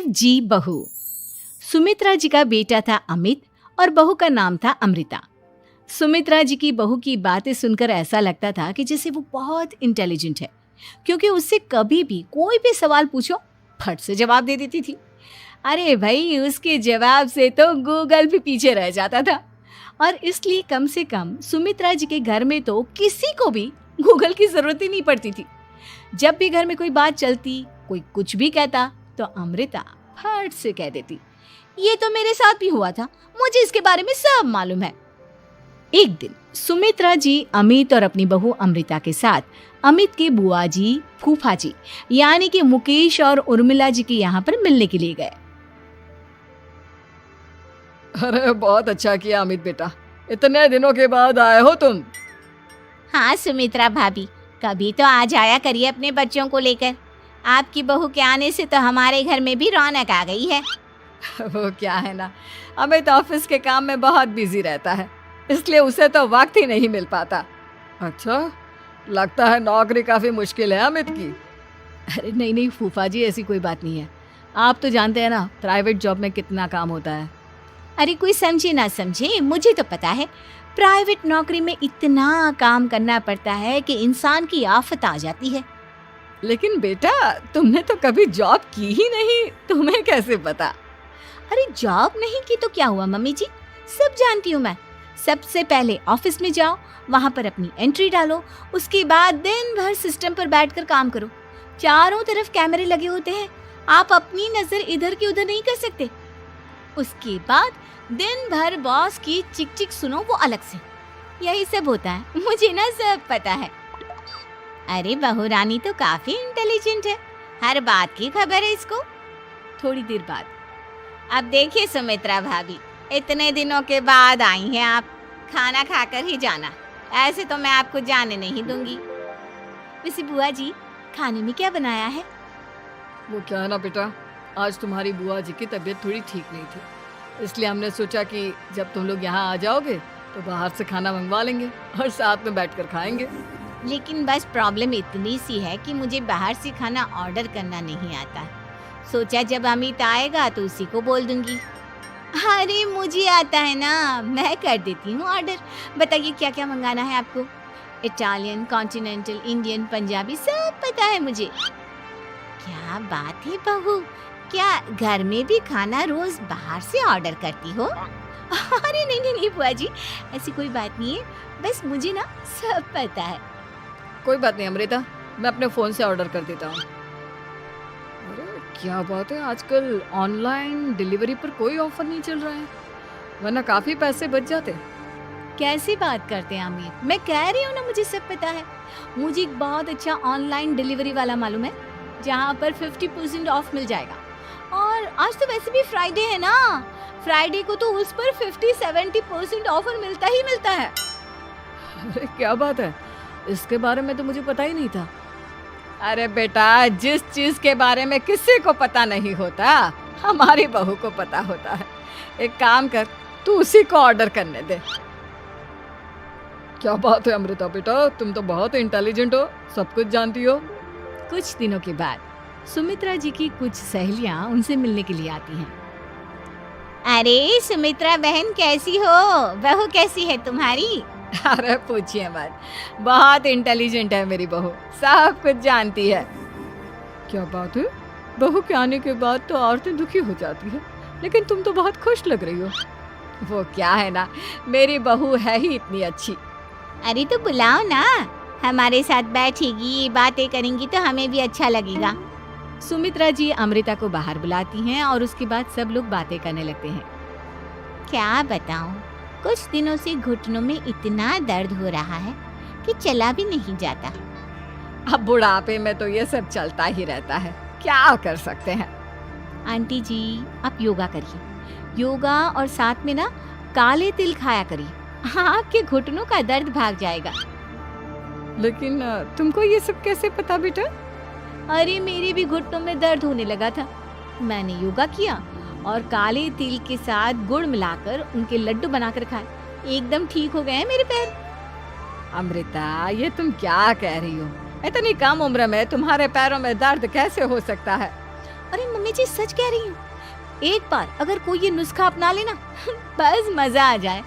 जी बहू। सुमित्रा जी का बेटा था अमित और बहू का नाम था अमृता। सुमित्रा जी की बहू की बातें सुनकर ऐसा लगता था कि जैसे वो बहुत इंटेलिजेंट है, क्योंकि उससे कभी भी कोई भी सवाल पूछो फट से जवाब दे देती थी। अरे भाई, उसके जवाब से तो गूगल भी पीछे रह जाता था। और इसलिए कम से कम सुमित्रा जी के घर में तो किसी को भी गूगल की जरूरत ही नहीं पड़ती थी। जब भी घर में कोई बात चलती, कोई कुछ भी कहता, तो अमृता फट से कह देती, ये तो मेरे साथ भी हुआ था, मुझे इसके बारे में सब मालूम है। एक दिन सुमित्रा जी अमित और अपनी बहू अमृता के साथ अमित के बुआ जी, फूफा जी यानी कि मुकेश और उर्मिला जी के यहाँ पर मिलने के लिए गए। अरे बहुत अच्छा किया अमित बेटा, इतने दिनों के बाद आए हो तुम। हाँ सुमित्रा भाभी, कभी तो आ जाया करिए अपने बच्चों को लेकर। आपकी बहू के आने से तो हमारे घर में भी रौनक आ गई है। वो क्या है ना, अमित ऑफिस के काम में बहुत बिजी रहता है, इसलिए उसे तो वक्त ही नहीं मिल पाता। अच्छा, लगता है नौकरी काफी मुश्किल है अमित की। अरे नहीं फूफा जी, ऐसी कोई बात नहीं है। आप तो जानते हैं ना प्राइवेट जॉब में कितना काम होता है। अरे कोई समझे ना समझे, मुझे तो पता है प्राइवेट नौकरी में इतना काम करना पड़ता है कि इंसान की आफत आ जाती है। लेकिन बेटा, तुमने तो कभी जॉब की ही नहीं, तुम्हें कैसे पता? अरे जॉब नहीं की तो क्या हुआ मम्मी जी, सब जानती हूँ मैं। सबसे पहले ऑफिस में जाओ, वहाँ पर अपनी एंट्री डालो, उसके बाद दिन भर सिस्टम पर बैठकर काम करो। चारों तरफ कैमरे लगे होते हैं, आप अपनी नजर इधर की उधर नहीं कर सकते। उसके बाद दिन भर बॉस की चिक चिक सुनो, वो अलग से। यही सब होता है, मुझे ना सब पता है। अरे बहू रानी तो काफी इंटेलिजेंट है, हर बात की खबर है इसको। थोड़ी देर बाद, अब देखिए सुमित्रा भाभी, इतने दिनों के बाद आई हैं आप, खाना खाकर ही जाना, ऐसे तो मैं आपको जाने नहीं दूंगी। वैसे बुआ जी, खाने में क्या बनाया है? वो क्या है ना बेटा, आज तुम्हारी बुआ जी की तबीयत थोड़ी ठीक नहीं थी, इसलिए हमने सोचा कि जब तुम लोग यहाँ आ जाओगे तो बाहर से खाना मंगवा लेंगे और साथ में बैठकर खाएंगे। लेकिन बस प्रॉब्लम इतनी सी है कि मुझे बाहर से खाना ऑर्डर करना नहीं आता है। सोचा जब अमित आएगा तो उसी को बोल दूंगी। अरे मुझे आता है ना, मैं कर देती हूँ ऑर्डर। बताइए क्या क्या मंगाना है आपको? इटालियन, कॉन्टिनेंटल, इंडियन, पंजाबी, सब पता है मुझे। क्या बात है बहू, क्या घर में भी खाना रोज बाहर से ऑर्डर करती हो? अरे नहीं बुआ जी, ऐसी कोई बात नहीं है, बस मुझे ना सब पता है। कोई बात नहीं अमृता, मैं अपने फ़ोन से ऑर्डर कर देता हूँ। अरे क्या बात है, आजकल ऑनलाइन डिलीवरी पर कोई ऑफर नहीं चल रहा है, वरना काफ़ी पैसे बच जाते। कैसी बात करते हैं अमित, मैं कह रही हूँ ना मुझे सब पता है। मुझे एक बहुत अच्छा ऑनलाइन डिलीवरी वाला मालूम है, जहाँ पर 50% ऑफ मिल जाएगा। और आज तो वैसे भी फ्राइडे है ना, फ्राइडे को तो उस पर 50-70% ऑफर मिलता ही मिलता है। अरे क्या बात है, इसके बारे में तो मुझे पता ही नहीं था। अरे बेटा, जिस चीज के बारे में किसी को पता नहीं होता, हमारी बहू को पता होता है। एक काम कर, तू उसी को ऑर्डर करने दे। क्या बात है अमृता बेटा, तुम तो बहुत इंटेलिजेंट हो, सब कुछ जानती हो। कुछ दिनों के बाद सुमित्रा जी की कुछ सहेलियां उनसे मिलने के लिए आती हैं। अरे सुमित्रा बहन कैसी हो, बहू कैसी है तुम्हारी? अरे पूछिए मत, बहुत इंटेलिजेंट है मेरी बहू, सब कुछ जानती है। क्या बात है, बहू के आने के बाद तो औरतें दुखी हो जाती है, लेकिन तुम तो बहुत खुश लग रही हो। वो क्या है ना, मेरी बहू है ही इतनी अच्छी। अरे तो बुलाओ ना, हमारे साथ बैठेगी, बातें करेंगी तो हमें भी अच्छा लगेगा। सुमित्रा जी अमृता को बाहर बुलाती हैं और उसके बाद सब लोग बातें करने लगते हैं। क्या बताऊं, कुछ दिनों से घुटनों में इतना दर्द हो रहा है कि चला भी नहीं जाता। अब बुढ़ापे में तो ये सब चलता ही रहता है, क्या कर सकते हैं। आंटी जी, आप योगा करिए, योगा और साथ में ना काले तिल खाया करिए, आपके घुटनों का दर्द भाग जाएगा। लेकिन तुमको ये सब कैसे पता बेटा? अरे मेरे भी घुटनों में दर्द होने लगा था, मैंने योगा किया और काले तिल के साथ गुड़ मिलाकर उनके लड्डू बनाकर खाए, एकदम ठीक हो गए हैं मेरे पैर। अमृता, ये तुम क्या कह रही हो? इतनी कम उम्र में तुम्हारे पैरों में दर्द कैसे हो सकता है? अरे मम्मी जी सच कह रही हूँ, एक बार अगर कोई ये नुस्खा अपना लेना बस मजा आ जाए।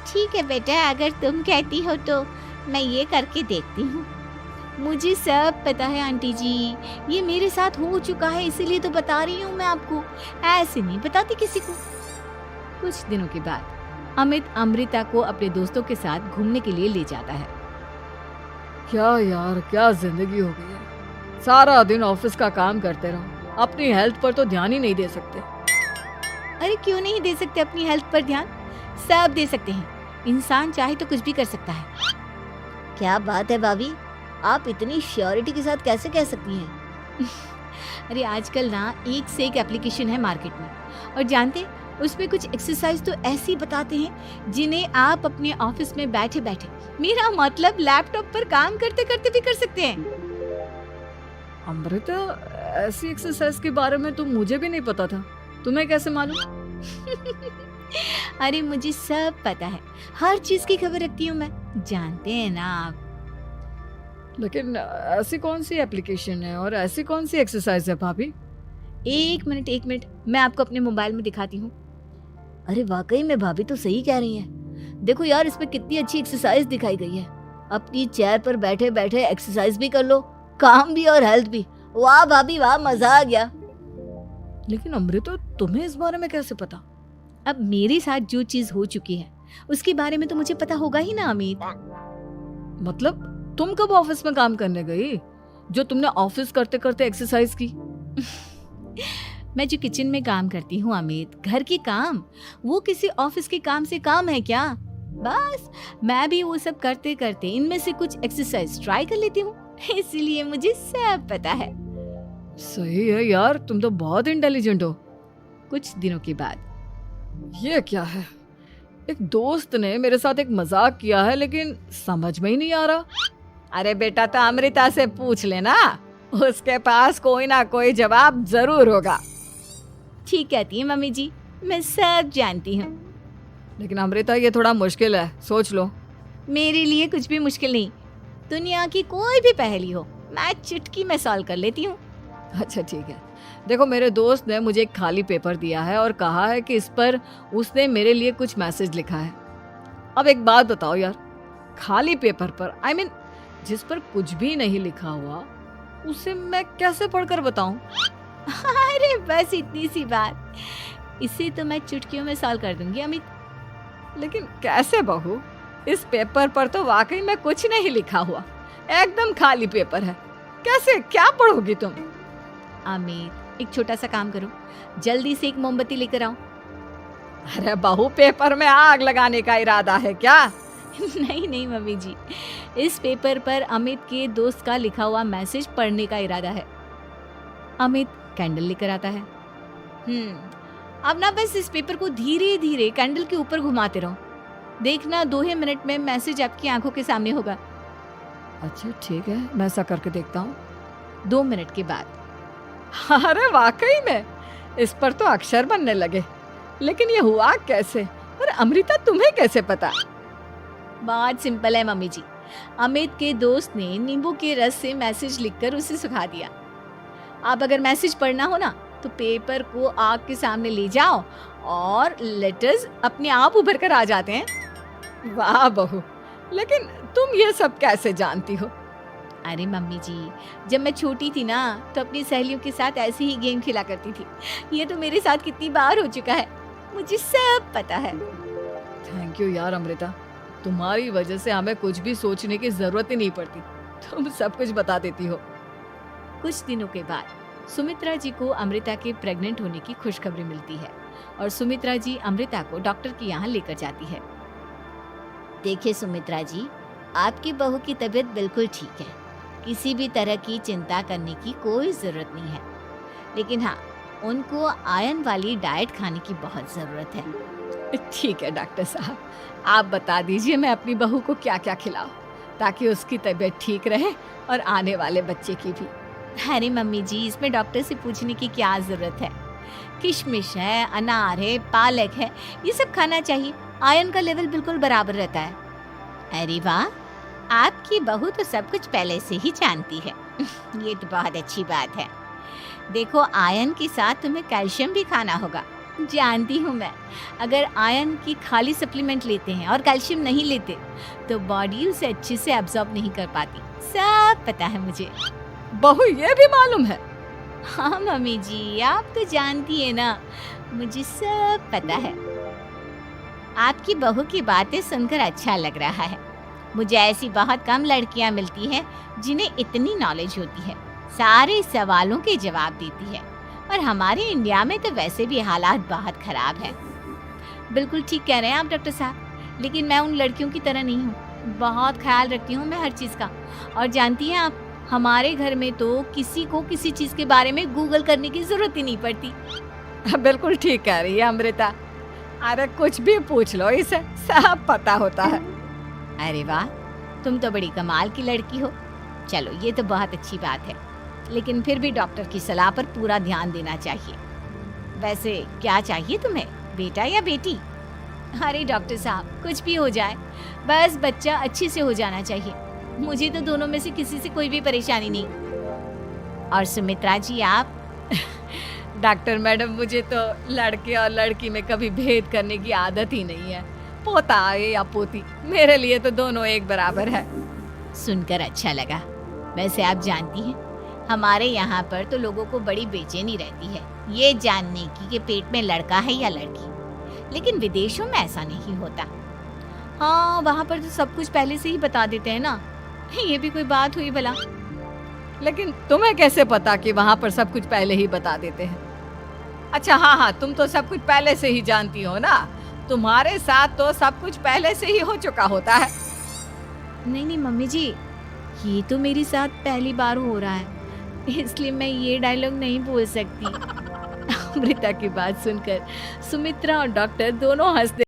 ठीक है बेटा, अगर तुम कहती हो तो मैं ये करके देखती हूँ। मुझे सब पता है आंटी जी, ये मेरे साथ हो चुका है, इसीलिए तो बता रही हूँ मैं आपको, ऐसे नहीं बताती किसी को। कुछ दिनों के बाद अमित अमृता को अपने दोस्तों के साथ घूमने के लिए ले जाता है। क्या यार, क्या जिंदगी हो गई है। सारा दिन ऑफिस का काम करते रहो, अपनी हेल्थ पर तो ध्यान ही नहीं दे सकते। अरे क्यों नहीं दे सकते अपनी हेल्थ पर ध्यान, सब दे सकते हैं। इंसान चाहे तो कुछ भी कर सकता है। क्या बात है भाभी, आप इतनी श्योरिटी के साथ कैसे कह सकती हैं? अरे आजकल ना एक से एक एप्लीकेशन है मार्केट में, और जानते उसमें कुछ एक्सरसाइज तो ऐसी बताते हैं जिन्हें आप अपने ऑफिस में बैठे बैठे, मेरा मतलब लैपटॉप पर काम करते करते भी कर सकते हैं। अमृता, ऐसी एक्सरसाइज के बारे में तो मुझे भी नहीं पता था, तुम्हें कैसे मालूम? अरे मुझे सब पता है, हर चीज की खबर रखती हूँ मैं, जानते हैं ना आप। लेकिन ऐसी कौन सी एप्लीकेशन है और ऐसी कौन सी एक्सरसाइज है भाभी? एक मिनट, मैं आपको अपने मोबाइल में दिखाती हूँ। अरे वाकई में भाभी तो सही कह रही हैं। देखो यार, इसमें कितनी अच्छी एक्सरसाइज दिखाई गई है। अपनी चेयर पर बैठे बैठे एक्सरसाइज भी कर लो, काम भी और हेल्थ भी। वाह भाभी वाह, मजा आ गया। लेकिन अमृता, तुम्हें इस बारे में कैसे पता? अब मेरे साथ जो चीज हो चुकी है उसके बारे में तो मुझे पता होगा ही ना अमित। मतलब तुम कब ऑफिस में काम करने गई जो तुमने ऑफिस करते करते एक्सरसाइज की? मैं जो किचन में काम करती हूँ अमित, घर के काम, वो किसी ऑफिस के काम से काम है क्या? बस मैं भी वो सब करते करते इनमें से कुछ एक्सरसाइज ट्राई कर लेती हूँ, इसीलिए मुझे सब पता है। सही है यार, तुम तो बहुत इंटेलिजेंट हो। कुछ दिनों के बाद, ये क्या है? एक दोस्त ने मेरे साथ एक मजाक किया है, लेकिन समझ में ही नहीं आ रहा। अरे बेटा, तो अमृता से पूछ लेना, उसके पास कोई ना कोई जवाब जरूर होगा। ठीक कहती है मम्मी जी, मैं सब जानती हूँ। लेकिन अमृता, ये थोड़ा मुश्किल है, सोच लो। मेरे लिए कुछ भी मुश्किल नहीं, दुनिया की कोई भी पहेली हो मैं चुटकी में सॉल्व कर लेती हूँ। अच्छा ठीक है, देखो मेरे दोस्त ने मुझे एक खाली पेपर दिया है और कहा है कि इस पर उसने मेरे लिए कुछ मैसेज लिखा है। अब एक बात बताओ यार, खाली पेपर पर, I mean, जिस पर कुछ भी नहीं लिखा हुआ, उसे मैं कैसे पढ़कर बताऊं? अरे बस इतनी सी बात, इसे तो मैं चुटकियों में सॉल्व कर दूंगी अमित। लेकिन कैसे बहू? इस पेपर पर तो वाकई में कुछ नहीं लिखा हुआ, एकदम खाली पेपर है, कैसे, क्या पढ़ोगी तुम? अमित, एक छोटा सा काम करो, जल्दी से एक मोमबत्ती लेकर आओ। अरे बहू, पेपर में आग लगाने का इरादा है क्या? नहीं मम्मी जी, इस पेपर पर अमित के दोस्त का लिखा हुआ मैसेज पढ़ने का इरादा है। अमित कैंडल लेकर आता है। अब ना बस इस पेपर को धीरे धीरे कैंडल के ऊपर घुमाते रहो, देखना 2 ही मिनट में मैसेज आपकी आंखों के सामने होगा। अच्छा ठीक है, मैं ऐसा करके देखता हूँ। 2 मिनट के बाद, अरे वाकई में इस पर तो अक्षर बनने लगे, लेकिन ये हुआ कैसे? और अमृता, तुम्हें कैसे पता? बहुत सिंपल है मम्मी जी, अमित के दोस्त ने नींबू के रस से मैसेज लिखकर उसे सुखा दिया। अब अगर मैसेज पढ़ना हो ना, तो पेपर को आग के सामने ले जाओ और लेटर्स अपने आप उभर कर आ जाते हैं। वाह बहू, लेकिन तुम ये सब कैसे जानती हो? अरे मम्मी जी, जब मैं छोटी थी ना, तो अपनी सहेलियों के साथ ऐसे ही गेम खेला करती थी। ये तो मेरे साथ कितनी बार हो चुका है, मुझे सब पता है। थैंक यू यार अमृता, तुम्हारी वजह से हमें कुछ भी सोचने की जरूरत ही नहीं पड़ती, तुम सब कुछ बता देती हो। कुछ दिनों के बाद सुमित्रा जी को अमृता के प्रेग्नेंट होने की खुशखबरी मिलती है और सुमित्रा जी अमृता को डॉक्टर के यहाँ लेकर जाती है। देखिए सुमित्रा जी, आपकी बहू की तबीयत बिल्कुल ठीक है, किसी भी तरह की चिंता करने की कोई जरूरत नहीं है। लेकिन हाँ, उनको आयरन वाली डाइट खाने की बहुत जरूरत है। ठीक है डॉक्टर साहब, आप बता दीजिए मैं अपनी बहू को क्या क्या खिलाऊं ताकि उसकी तबीयत ठीक रहे और आने वाले बच्चे की भी। अरे मम्मी जी, इसमें डॉक्टर से पूछने की क्या जरूरत है, किशमिश है, अनार है, पालक है, ये सब खाना चाहिए, आयरन का लेवल बिल्कुल बराबर रहता है। अरे वाह, आपकी बहू तो सब कुछ पहले से ही जानती है। ये तो बहुत अच्छी बात है। देखो, आयरन के साथ तुम्हें कैल्शियम भी खाना होगा। जानती हूँ मैं, अगर आयरन की खाली सप्लीमेंट लेते हैं और कैल्शियम नहीं लेते तो बॉडी उसे अच्छे से एब्जॉर्ब नहीं कर पाती। सब पता है मुझे। बहू ये भी मालूम है? हाँ मम्मी जी, आप तो जानती है ना, मुझे सब पता है। आपकी बहू की बातें सुनकर अच्छा लग रहा है। मुझे ऐसी बहुत कम लड़कियां मिलती हैं जिन्हें इतनी नॉलेज होती है, सारे सवालों के जवाब देती है। और हमारे इंडिया में तो वैसे भी हालात बहुत खराब है। बिल्कुल ठीक कह रहे हैं आप डॉक्टर साहब, लेकिन मैं उन लड़कियों की तरह नहीं हूँ। बहुत ख्याल रखती हूँ मैं हर चीज़ का। और जानती हैं आप, हमारे घर में तो किसी को किसी चीज़ के बारे में गूगल करने की ज़रूरत ही नहीं पड़ती। बिल्कुल ठीक कह रही है अमृता। अरे कुछ भी पूछ लो, इसे सब पता होता है। अरे वाह, तुम तो बड़ी कमाल की लड़की हो। चलो, ये तो बहुत अच्छी बात है, लेकिन फिर भी डॉक्टर की सलाह पर पूरा ध्यान देना चाहिए। वैसे क्या चाहिए तुम्हें, बेटा या बेटी? अरे डॉक्टर साहब, कुछ भी हो जाए, बस बच्चा अच्छे से हो जाना चाहिए। मुझे तो दोनों में से किसी से कोई भी परेशानी नहीं। और सुमित्रा जी, आप? डॉक्टर मैडम, मुझे तो लड़के और लड़की में कभी भेद करने की आदत ही नहीं है। पोता आए या पोती, मेरे लिए तो दोनों एक बराबर है। सुनकर अच्छा लगा। वैसे आप जानती हैं, हमारे यहाँ पर तो लोगों को बड़ी बेचैनी रहती है ये जानने की कि पेट में लड़का है या लड़की, लेकिन विदेशों में ऐसा नहीं होता। हाँ, वहाँ पर तो सब कुछ पहले से ही बता देते हैं ना। ये भी कोई बात हुई भला? लेकिन तुम्हें कैसे पता कि वहाँ पर सब कुछ पहले ही बता देते हैं? अच्छा हाँ, तुम तो सब कुछ पहले से ही जानती हो ना। तुम्हारे साथ तो सब कुछ पहले से ही हो चुका होता है। नहीं मम्मी जी, ये तो मेरे साथ पहली बार हो रहा है, इसलिए मैं ये डायलॉग नहीं बोल सकती। अमृता की बात सुनकर सुमित्रा और डॉक्टर दोनों हंसते